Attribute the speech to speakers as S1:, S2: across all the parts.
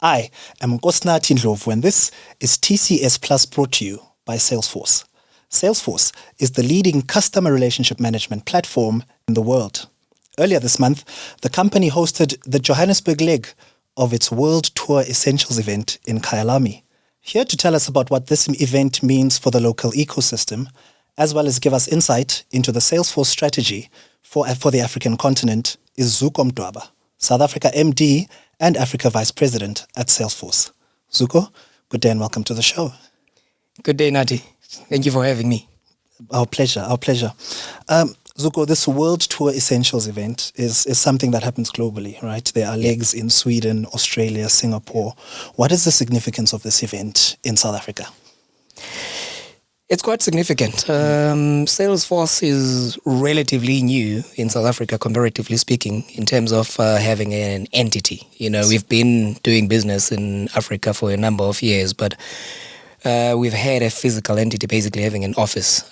S1: I am Nkosinathi Ndlovu, and this is TCS Plus, brought to you by Salesforce. Salesforce is the leading customer relationship management platform in the world. Earlier this month, the company hosted the Johannesburg leg of its World Tour Essentials event in Kyalami. Here to tell us about what this event means for the local ecosystem, as well as give us insight into the Salesforce strategy for the African continent, is Zuko Mdwaba, South Africa MD and Africa Vice President at Salesforce. Zuko, good day and welcome to the show.
S2: Good day, Nati. Thank you for having me.
S1: Our pleasure. Zuko, this World Tour Essentials event is something that happens globally, right? There are legs in Sweden, Australia, Singapore. What is the significance of this event in South Africa?
S2: It's quite significant. Salesforce is relatively new in South Africa, comparatively speaking, in terms of having an entity. We've been doing business in Africa for a number of years, but we've had a physical entity, basically having an office,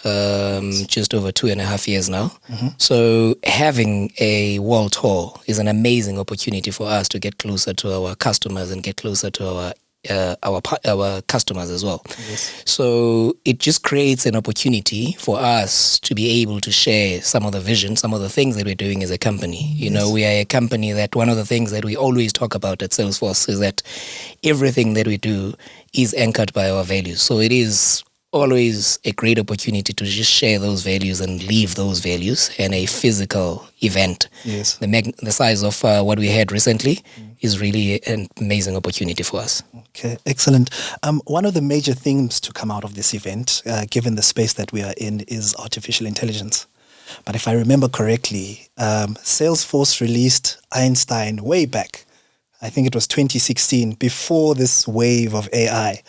S2: just over 2.5 years now. Mm-hmm. So having a world tour is an amazing opportunity for us to get closer to our customers and get closer to our customers as well. Yes. So it just creates an opportunity for us to be able to share some of the vision, some of the things that we're doing as a company. We are a company that one of the things that we always talk about at Salesforce is that everything that we do is anchored by our values. So it is always a great opportunity to just share those values and live those values in a physical event. Yes. The size of what we had recently is really an amazing opportunity for us.
S1: Okay, excellent. One of the major themes to come out of this event, given the space that we are in, is artificial intelligence. But if I remember correctly, Salesforce released Einstein way back. I think it was 2016, before this wave of AI.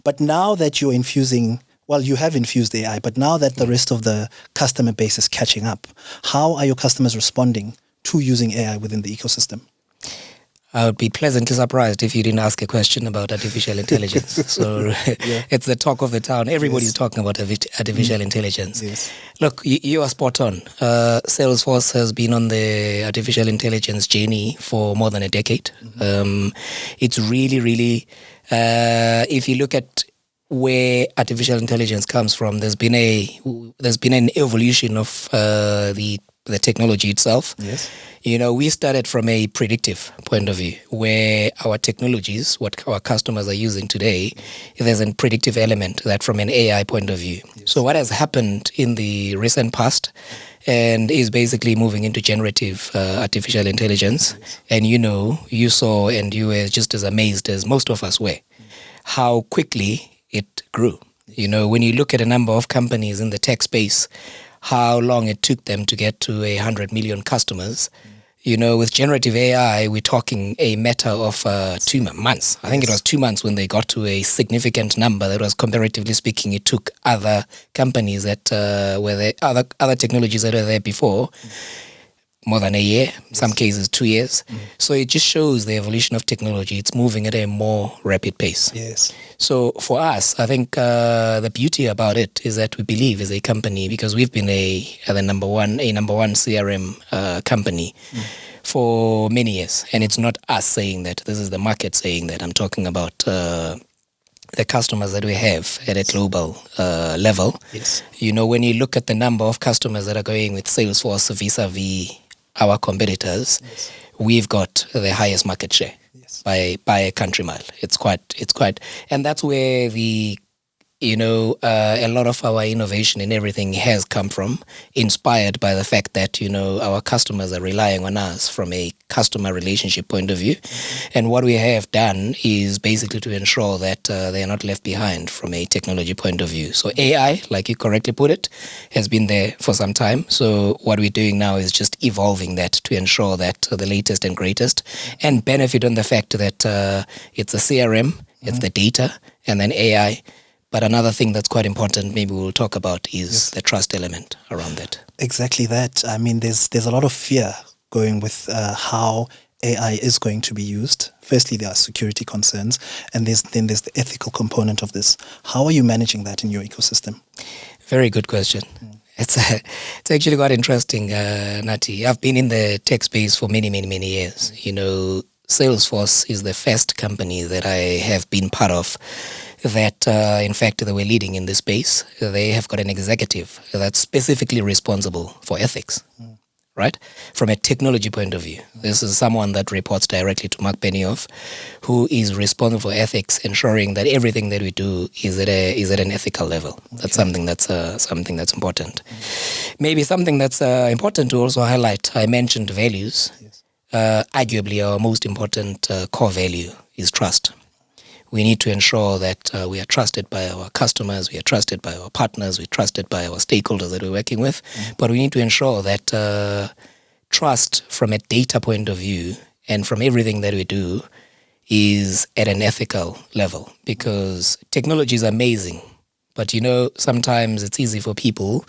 S1: But now that you're you have infused AI, but now that the rest of the customer base is catching up, how are your customers responding to using AI within the ecosystem?
S2: I would be pleasantly surprised if you didn't ask a question about artificial intelligence. So It's the talk of the town. Everybody's talking about artificial intelligence. Yes. Look, you are spot on. Salesforce has been on the artificial intelligence journey for more than a decade. Mm-hmm. It's really, if you look at where artificial intelligence comes from, there's been an evolution of the technology itself. Yes. We started from a predictive point of view, where our technologies, what our customers are using today, there's a predictive element that from an AI point of view. Yes. So what has happened in the recent past and is basically moving into generative artificial intelligence. Yes. And you saw and you were just as amazed as most of us were, how quickly it grew. When you look at a number of companies in the tech space, how long it took them to get to 100 million customers. With generative AI, we're talking a matter of 2 months. I think it was 2 months when they got to a significant number that was, comparatively speaking, it took other companies that were there, other technologies that were there before, more than a year, some cases 2 years. So it just shows the evolution of technology. It's moving at a more rapid pace. Yes. So for us, I think the beauty about it is that we believe as a company, because we've been a number one CRM company for many years. And it's not us saying that, this is the market saying that. I'm talking about the customers that we have at a global level. Yes. When you look at the number of customers that are going with Salesforce vis-a-vis our competitors, we've got the highest market share by a country mile. It's quite, and that's where a lot of our innovation and everything has come from, inspired by the fact that, our customers are relying on us from a customer relationship point of view. And what we have done is basically to ensure that they are not left behind from a technology point of view. So AI, like you correctly put it, has been there for some time. So what we're doing now is just evolving that to ensure that the latest and greatest, and benefit on the fact that it's a CRM, it's the data, and then AI. But another thing that's quite important, maybe we'll talk about, is the trust element around that.
S1: Exactly that. I mean, there's a lot of fear going with how AI is going to be used. Firstly, there are security concerns, and then there's the ethical component of this. How are you managing that in your ecosystem?
S2: Very good question. It's actually quite interesting, Nati. I've been in the tech space for many years. Salesforce is the first company that I have been part of that, in fact, they were leading in this space. They have got an executive that's specifically responsible for ethics, right? From a technology point of view. This is someone that reports directly to Mark Benioff, who is responsible for ethics, ensuring that everything that we do is at an ethical level. That's something that's important. Maybe something that's important to also highlight. I mentioned values. Arguably, our most important core value is trust. We need to ensure that we are trusted by our customers, we are trusted by our partners, we're trusted by our stakeholders that we're working with. But we need to ensure that trust from a data point of view and from everything that we do is at an ethical level, because technology is amazing. But sometimes it's easy for people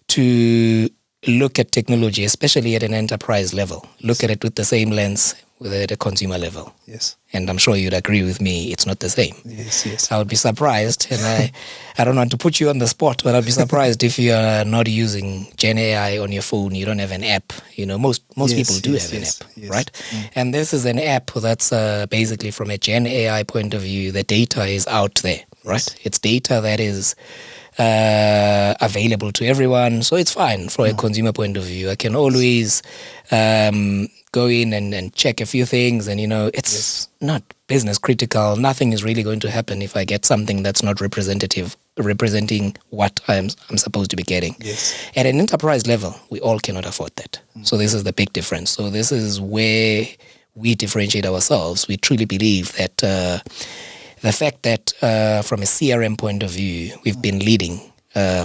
S2: to look at technology, especially at an enterprise level, look at it with the same lens at a consumer level.
S1: Yes.
S2: And I'm sure you'd agree with me, it's not the same.
S1: Yes.
S2: I would be surprised, and I don't want to put you on the spot, but I'd be surprised if you are not using Gen AI on your phone, you don't have an app. Most people do have an app, right? And this is an app that's basically from a Gen AI point of view, the data is out there, right? It's data that is available to everyone, so it's fine from a consumer point of view. I can always go in and check a few things, and it's not business critical. Nothing is really going to happen if I get something that's not representing what I'm supposed to be getting. At an enterprise level, we all cannot afford that. So this is the big difference. So this is where we differentiate ourselves. We truly believe that the fact that from a CRM point of view, we've been leading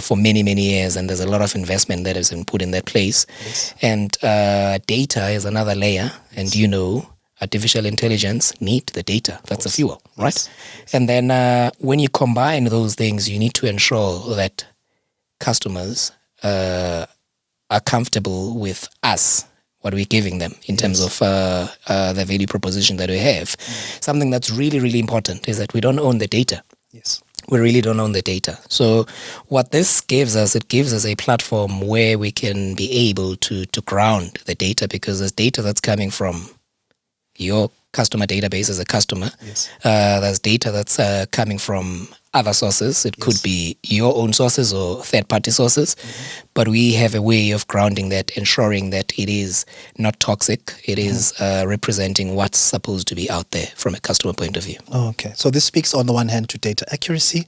S2: for many, many years, and there's a lot of investment that has been put in that place. And data is another layer, and artificial intelligence need the data. That's the fuel, right? And then when you combine those things, you need to ensure that customers are comfortable with us, what we're giving them in terms of the value proposition that we have. Something that's really, really important is that we don't own the data. We really don't own the data. So what this gives us, it gives us a platform where we can be able to ground the data, because there's data that's coming from your customer database as a customer. There's data that's coming from other sources. It could be your own sources or third-party sources. But we have a way of grounding that, ensuring that it is not toxic. It is representing what's supposed to be out there from a customer point of view.
S1: Okay. So this speaks on the one hand to data accuracy,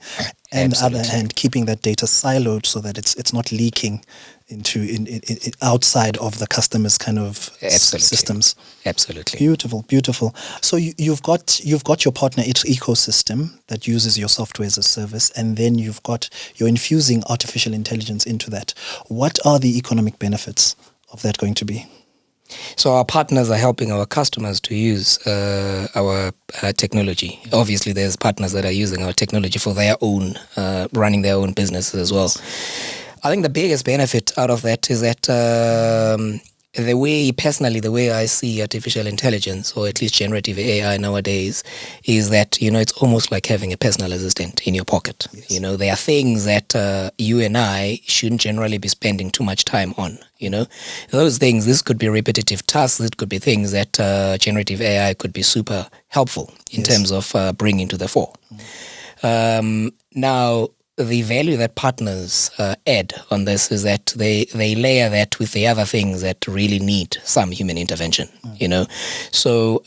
S1: and the other hand keeping that data siloed so that it's not leaking into outside of the customer's kind of systems.
S2: Absolutely.
S1: Beautiful. So you've got your partner ecosystem that uses your software as a service, and then you're infusing artificial intelligence into that. What are the economic benefits of that going to be?
S2: So our partners are helping our customers to use our technology. Obviously, there's partners that are using our technology for their own, running their own businesses as well. I think the biggest benefit out of that is that the way I see artificial intelligence, or at least generative AI nowadays, is that, it's almost like having a personal assistant in your pocket. There are things that you and I shouldn't generally be spending too much time on. Those things, this could be repetitive tasks. It could be things that generative AI could be super helpful in terms of bringing to the fore. Now, the value that partners add on this is that they layer that with the other things that really need some human intervention, So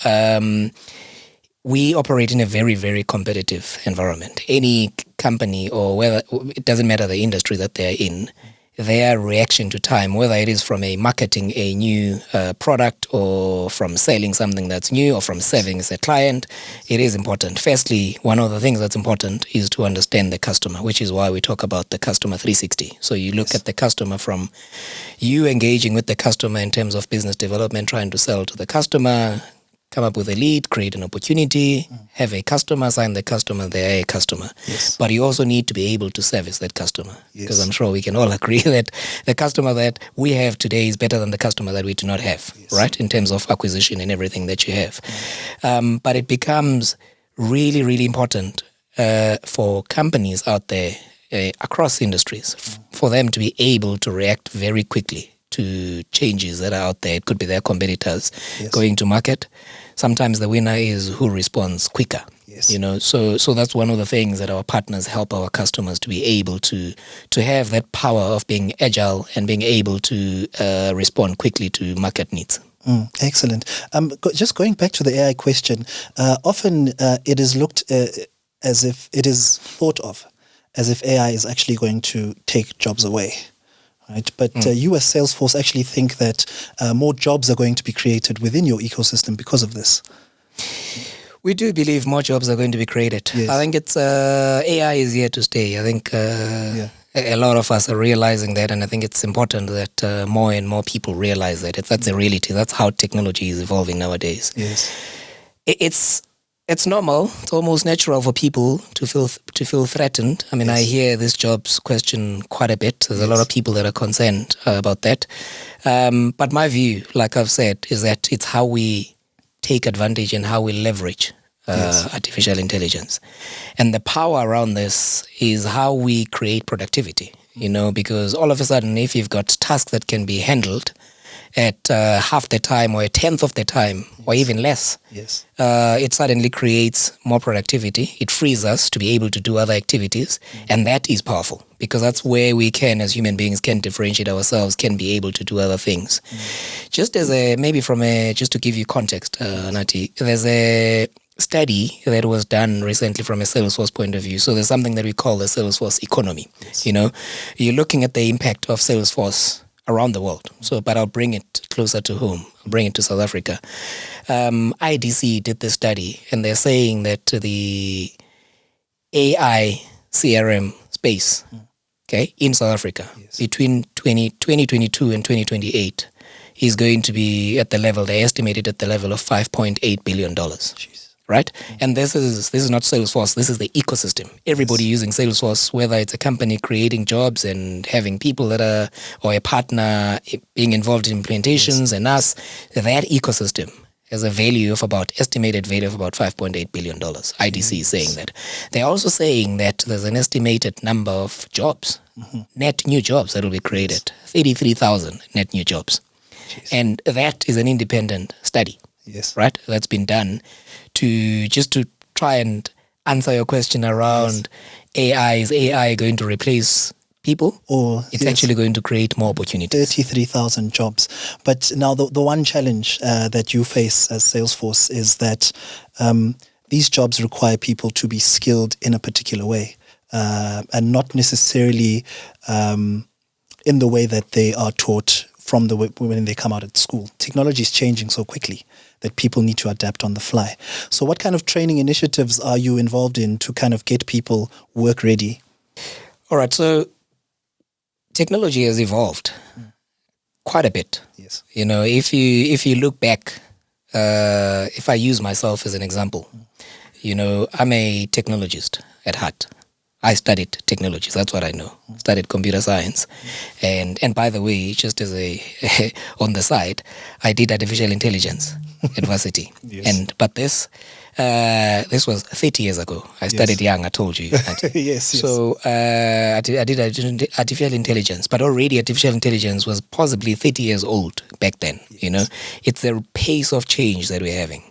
S2: we operate in a very, very competitive environment. Any company, or whether it doesn't matter the industry that they're in, their reaction to time, whether it is from marketing a new product, or from selling something that's new, or from serving as a client, it is important. Firstly, one of the things that's important is to understand the customer, which is why we talk about the customer 360. So you look at the customer from you engaging with the customer in terms of business development, trying to sell to the customer, come up with a lead, create an opportunity, have a customer, sign the customer, they're a customer. But you also need to be able to service that customer, because I'm sure we can all agree that the customer that we have today is better than the customer that we do not have, right, in terms of acquisition and everything that you have. But it becomes really, really important for companies out there across industries, for them to be able to react very quickly to changes that are out there. It could be their competitors going to market. sometimes the winner is who responds quicker.
S1: Yes.
S2: So that's one of the things that our partners help our customers to be able to have that power of being agile and being able to respond quickly to market needs.
S1: Excellent. Just going back to the AI question, often it is looked as if it is thought of as if AI is actually going to take jobs away. Right, but you as Salesforce actually think that more jobs are going to be created within your ecosystem because of this.
S2: We do believe more jobs are going to be created.
S1: Yes.
S2: I think it's AI is here to stay. I think a lot of us are realizing that, and I think it's important that more and more people realize that that's a reality. That's how technology is evolving nowadays.
S1: Yes,
S2: It's normal. It's almost natural for people to feel threatened. I mean, I hear this jobs question quite a bit. There's a lot of people that are concerned about that. But my view, like I've said, is that it's how we take advantage and how we leverage artificial intelligence. And the power around this is how we create productivity, because all of a sudden, if you've got tasks that can be handled at half the time or a tenth of the time or even less, it suddenly creates more productivity. It frees us to be able to do other activities, and that is powerful because that's where we can, as human beings, can differentiate ourselves, can be able to do other things. Just as just to give you context, Nati, there's a study that was done recently from a Salesforce point of view. So there's something that we call the Salesforce economy. You're looking at the impact of Salesforce around the world. But I'll bring it closer to home, bring it to South Africa. IDC did this study, and they're saying that the AI CRM space, in South Africa, between 2022 and 2028, is going to be at the level, they estimated at the level of $5.8 billion. Right? And this is not Salesforce, this is the ecosystem. Everybody using Salesforce, whether it's a company creating jobs and having people or a partner being involved in implementations and us, that ecosystem has a estimated value of about $5.8 billion. IDC is saying that. They're also saying that there's an estimated number of jobs, net new jobs that will be created, 33,000 net new jobs. And that is an independent study. Right? That's been done to try and answer your question around AI. Is AI going to replace people? Or it's actually going to create more opportunities?
S1: 33,000 jobs. But now the one challenge that you face as Salesforce is that these jobs require people to be skilled in a particular way and not necessarily in the way that they are taught from when they come out of school. Technology is changing so quickly that people need to adapt on the fly. So what kind of training initiatives are you involved in to kind of get people work ready?
S2: All right, so technology has evolved quite a bit. If you look back, if I use myself as an example, I'm a technologist at heart. I studied technology. That's what I know. Studied computer science, and by the way, just as on the side, I did artificial intelligence at varsity. But this was 30 years ago. I studied young. I told you. So I did artificial intelligence, but already artificial intelligence was possibly 30 years old back then. It's the pace of change that we're having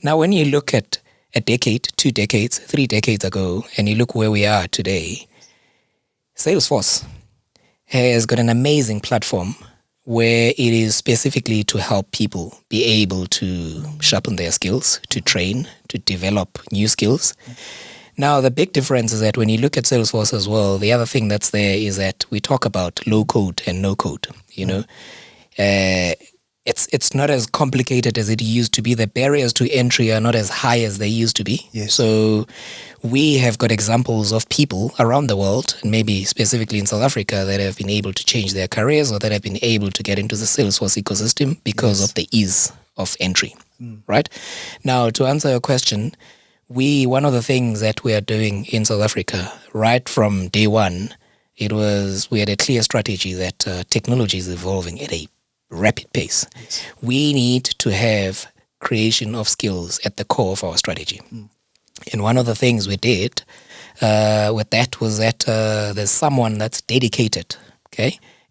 S2: now. When you look at a decade, 2 decades, 3 decades ago, and you look where we are today, Salesforce has got an amazing platform where it is specifically to help people be able to sharpen their skills, to train, to develop new skills. Now, the big difference is that when you look at Salesforce as well, the other thing that's there is that we talk about low code and no code, It's not as complicated as it used to be. The barriers to entry are not as high as they used to be. So we have got examples of people around the world, and maybe specifically in South Africa, that have been able to change their careers or that have been able to get into the Salesforce ecosystem because of the ease of entry. Right? Now, to answer your question, one of the things that we are doing in South Africa, right from day one, we had a clear strategy that technology is evolving at a rapid pace. We need to have creation of skills at the core of our strategy. And one of the things we did with that was that there's someone that's dedicated,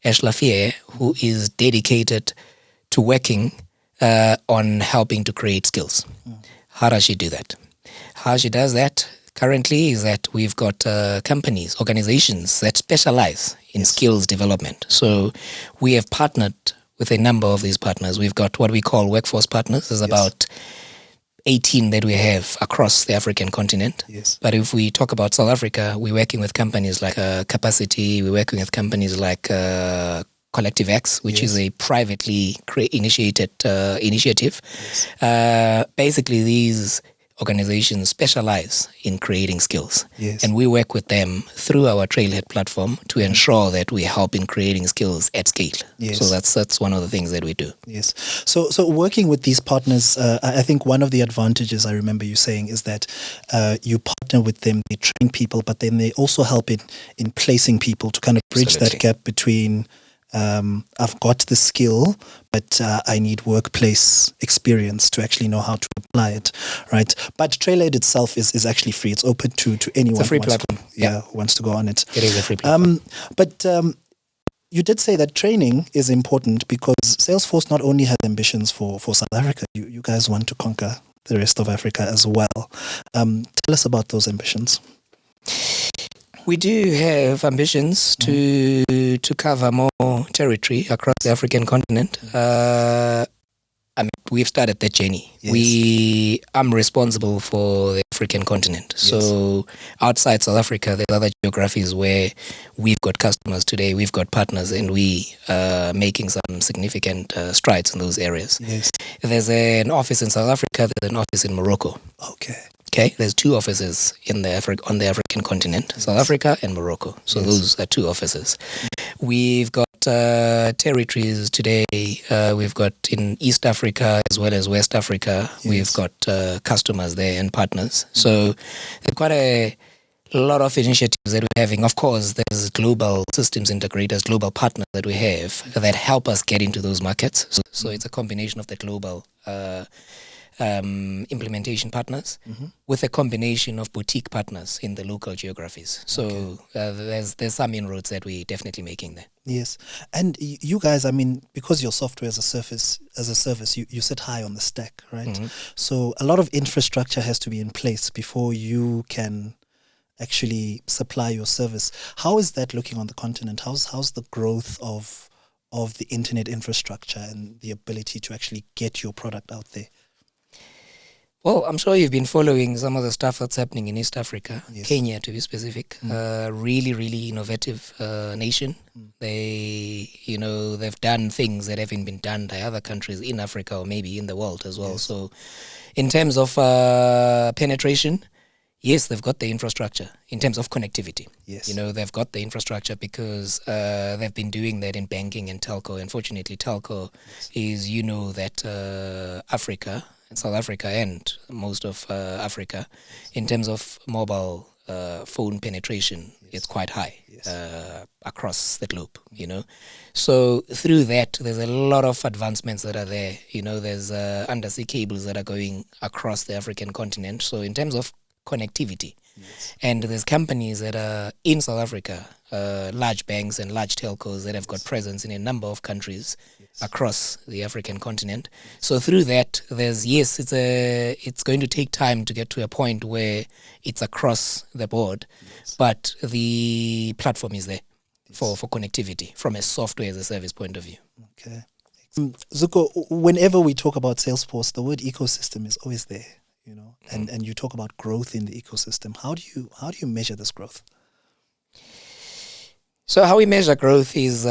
S2: Ash Lafayette, who is dedicated to working on helping to create skills. How does she do that? How she does that currently is that we've got companies, organizations that specialize in skills development. So we have partnered with a number of these partners. We've got what we call workforce partners. There's about 18 that we have across the African continent. But if we talk about South Africa, we're working with companies like Capacity, we're working with companies like Collective X, which is a privately initiated initiative. Basically, these organizations specialize in creating skills. And we work with them through our Trailhead platform to ensure that we help in creating skills at scale. So that's one of the things that we do.
S1: So working with these partners, I think one of the advantages I remember you saying is that you partner with them, they train people, but then they also help in placing people to kind of bridge that gap between I've got the skill, but I need workplace experience to actually know how to apply it, right? But Trailhead itself is actually free. It's open to anyone.
S2: It's a free platform.
S1: Who wants to go on it.
S2: It is a free platform.
S1: But you did say that training is important because Salesforce not only has ambitions for South Africa, you guys want to conquer the rest of Africa as well. Tell us about those ambitions.
S2: We do have ambitions to cover more territory across the African continent. I mean, we've started that journey. I'm responsible for the African continent. So outside South Africa, there are other geographies where we've got customers today, we've got partners, and we are making some significant strides in those areas. There's an office in South Africa, there's an office in Morocco. Okay, there's two offices on the African continent, South Africa and Morocco. So those are two offices. We've got territories today. We've got in East Africa as well as West Africa. We've got customers there and partners. So there's quite a lot of initiatives that we're having. Of course, there's global systems integrators, global partners that we have that help us get into those markets. So it's a combination of the global implementation partners with a combination of boutique partners in the local geographies. So there's some inroads that we're definitely making there.
S1: And you guys, I mean, because your software as a service, you sit high on the stack, right? So a lot of infrastructure has to be in place before you can actually supply your service. How is that looking on the continent? How's the growth of the internet infrastructure and the ability to actually get your product out there?
S2: Well, I'm sure you've been following some of the stuff that's happening in East Africa, Kenya to be specific. Really, really innovative nation. They've done things that haven't been done by other countries in Africa or maybe in the world as well. So in terms of penetration, yes, they've got the infrastructure. In terms of connectivity, they've got the infrastructure because they've been doing that in banking and telco. Unfortunately, telco is, that Africa, South Africa and most of Africa, in terms of mobile phone penetration, it's quite high across the globe, So through that, there's a lot of advancements that are there. There's undersea cables that are going across the African continent. So in terms of connectivity, and there's companies that are in South Africa, large banks and large telcos that have got presence in a number of countries across the African continent. So through that, it's going to take time to get to a point where it's across the board, but the platform is there for connectivity from a software as a service point of view.
S1: Okay. Zuko, whenever we talk about Salesforce, the word ecosystem is always there, and you talk about growth in the ecosystem. How do you measure this growth?
S2: So how we measure growth is,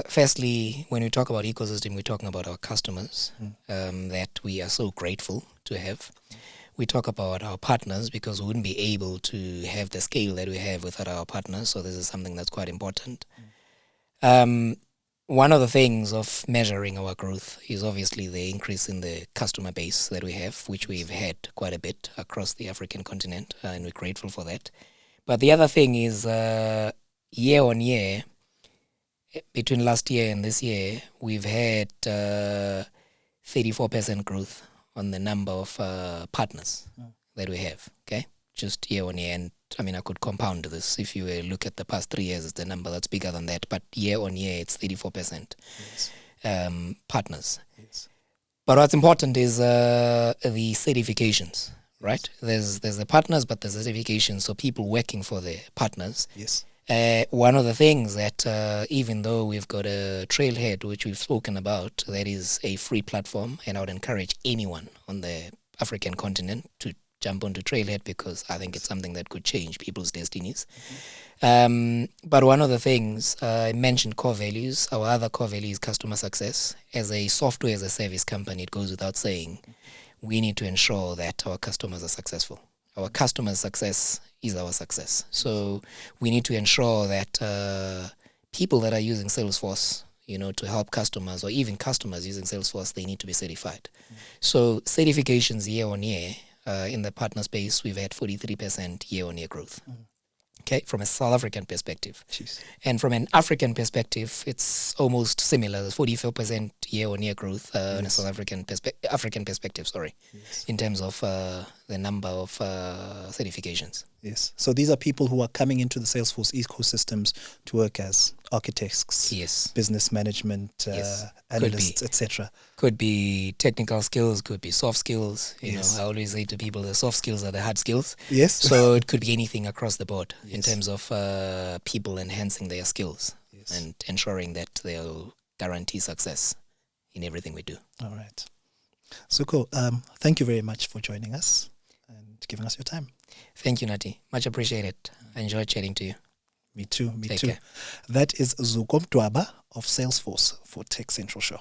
S2: firstly, when we talk about ecosystem, we're talking about our customers that we are so grateful to have. We talk about our partners because we wouldn't be able to have the scale that we have without our partners. So this is something that's quite important. One of the things of measuring our growth is obviously the increase in the customer base that we have, which we've had quite a bit across the African continent, and we're grateful for that. But the other thing is, year on year, between last year and this year, we've had 34% growth on the number of partners that we have, okay? Just year on year. And I mean, I could compound this. If you look at the past 3 years, it's the number that's bigger than that. But year on year, it's 34% partners. But what's important is the certifications, right? There's the partners, but there's the certifications. So people working for the partners.
S1: Yes.
S2: One of the things that even though we've got a Trailhead, which we've spoken about, that is a free platform, and I would encourage anyone on the African continent to jump onto Trailhead because I think it's something that could change people's destinies. But one of the things I mentioned core values. Our other core value is customer success. As a software as a service company, it goes without saying, we need to ensure that our customers are successful. Our customers' success is our success. So we need to ensure that people that are using Salesforce, to help customers, or even customers using Salesforce, they need to be certified. So certifications year on year, in the partner space, we've had 43% year-on-year growth. Okay, from a South African perspective.
S1: Jeez.
S2: And from an African perspective, it's almost similar. There's 44% year-on-year growth in a South African perspective,
S1: yes.
S2: in terms of the number of certifications.
S1: Yes. So these are people who are coming into the Salesforce ecosystems to work as architects,
S2: Yes,
S1: business management, analysts, etc.
S2: Could be technical skills, could be soft skills.
S1: Yes.
S2: I always say to people, the soft skills are the hard skills.
S1: Yes.
S2: So it could be anything across the board in
S1: Yes.
S2: terms of people enhancing their skills and ensuring that they'll guarantee success in everything we do.
S1: All right. Zuko, thank you very much for joining us and giving us your time.
S2: Thank you, Nati. Much appreciated. I enjoyed chatting to you.
S1: Me too.
S2: Take care.
S1: That is Zuko Mdwaba of Salesforce for TechCentral Show.